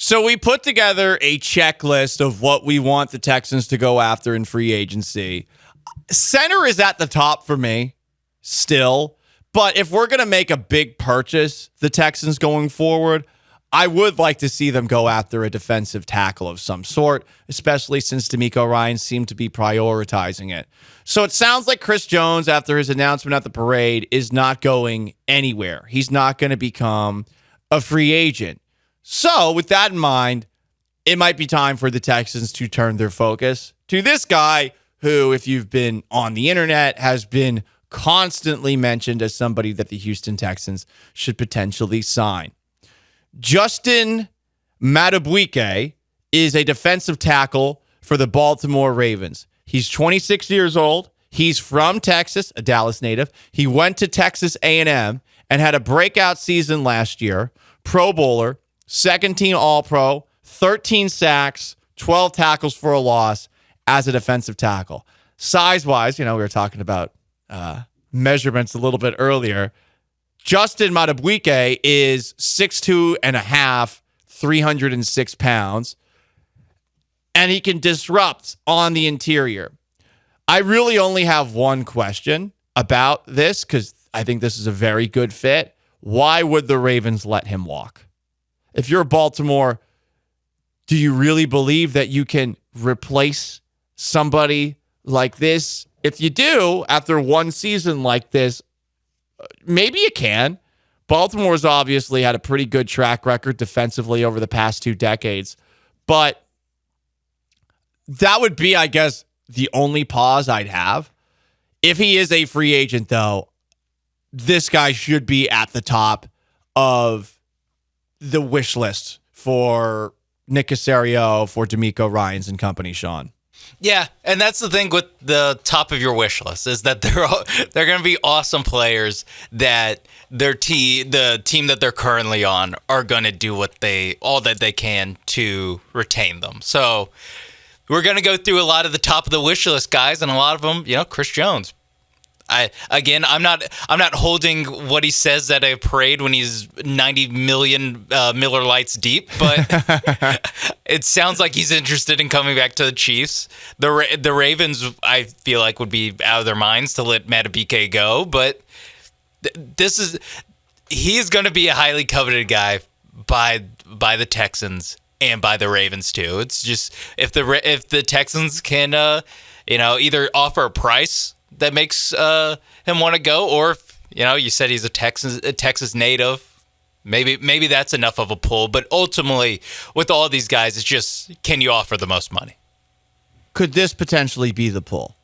So we put together a checklist of what we want the Texans to go after in free agency. Center is at the top for me still, but if we're going to make a big purchase, the Texans going forward, I would like to see them go after a defensive tackle of some sort, especially since DeMeco Ryans seemed to be prioritizing it. So it sounds like Chris Jones, after his announcement at the parade, is not going anywhere. He's not going to become a free agent. So with that in mind, it might be time for the Texans to turn their focus to this guy who, if you've been on the internet, has been constantly mentioned as somebody that the Houston Texans should potentially sign. Justin Madubuike is a defensive tackle for the Baltimore Ravens. He's 26 years old. He's from Texas, a Dallas native. He went to Texas A&M and had a breakout season last year. Pro Bowler, second team All-Pro, 13 sacks, 12 tackles for a loss as a defensive tackle. Size-wise, we were talking about measurements a little bit earlier. Justin Madubuike is 6'2 and a half, 306 pounds, and he can disrupt on the interior. I really only have one question about this because I think this is a very good fit. Why would the Ravens let him walk? If you're Baltimore, do you really believe that you can replace somebody like this? If you do, after one season like this, maybe you can. Baltimore's obviously had a pretty good track record defensively over the past 2 decades. But that would be, I guess, the only pause I'd have. If he is a free agent, though, this guy should be at the top of the wish list for Nick Caserio, for DeMeco Ryans and company, Sean. Yeah, and that's the thing with the top of your wish list is that they're going to be awesome players that the team that they're currently on are going to do all that they can to retain them. So we're going to go through a lot of the top of the wish list guys, and a lot of them, Chris Jones. I'm not holding what he says at a parade when he's 90 million Miller Lights deep, but it sounds like he's interested in coming back to the Chiefs. The Ravens, I feel like, would be out of their minds to let Madubuike go, but he is going to be a highly coveted guy by the Texans and by the Ravens too. It's just if the Texans can either offer a price that makes him want to go, or if, you said he's a Texas native, maybe that's enough of a pull. But ultimately, with all these guys, it's just, can you offer the most money? Could this potentially be the pull?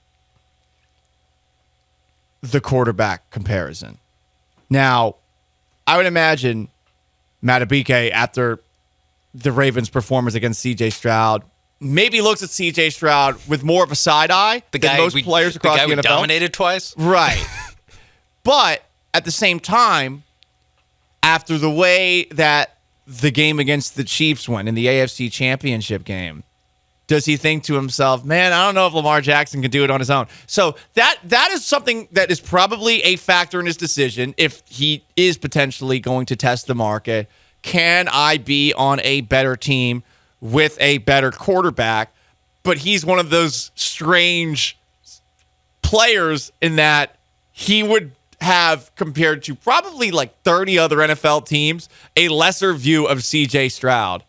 The quarterback comparison. Now, I would imagine Madubuike, after the Ravens' performance against C.J. Stroud, maybe looks at C.J. Stroud with more of a side eye than most players across the NFL. The guy we dominated twice? Right. But at the same time, after the way that the game against the Chiefs went in the AFC Championship game, does he think to himself, man, I don't know if Lamar Jackson can do it on his own? So that is something that is probably a factor in his decision if he is potentially going to test the market. Can I be on a better team with a better quarterback? But he's one of those strange players in that he would have, compared to probably like 30 other NFL teams, a lesser view of C.J. Stroud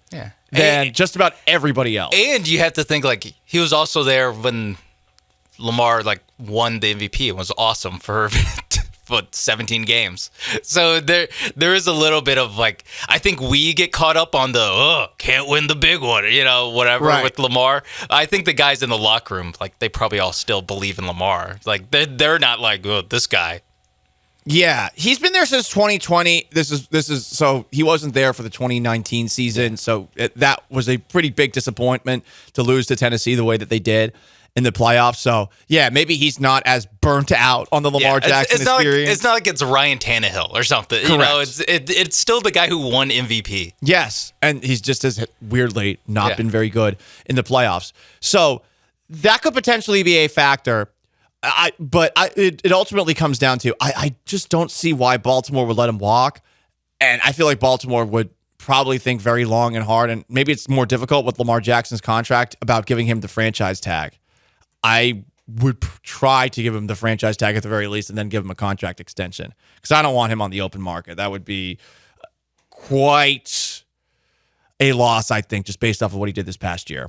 than just about everybody else. And you have to think, like, he was also there when Lamar won the MVP. It was awesome for 17 games. So there is a little bit of I think we get caught up on the can't win the big one, whatever right. With Lamar. I think the guys in the locker room, they probably all still believe in Lamar. They're not this guy. Yeah, he's been there since 2020. This is so he wasn't there for the 2019 season. So that was a pretty big disappointment to lose to Tennessee the way that they did in the playoffs. So, yeah, maybe he's not as burnt out on the Lamar Jackson experience. It's not like it's Ryan Tannehill or something. Correct. It's still the guy who won MVP. Yes, and he's just as weirdly not been very good in the playoffs. So that could potentially be a factor. But it ultimately comes down to I just don't see why Baltimore would let him walk. And I feel like Baltimore would probably think very long and hard, and maybe it's more difficult with Lamar Jackson's contract about giving him the franchise tag. I would try to give him the franchise tag at the very least and then give him a contract extension because I don't want him on the open market. That would be quite a loss, I think, just based off of what he did this past year.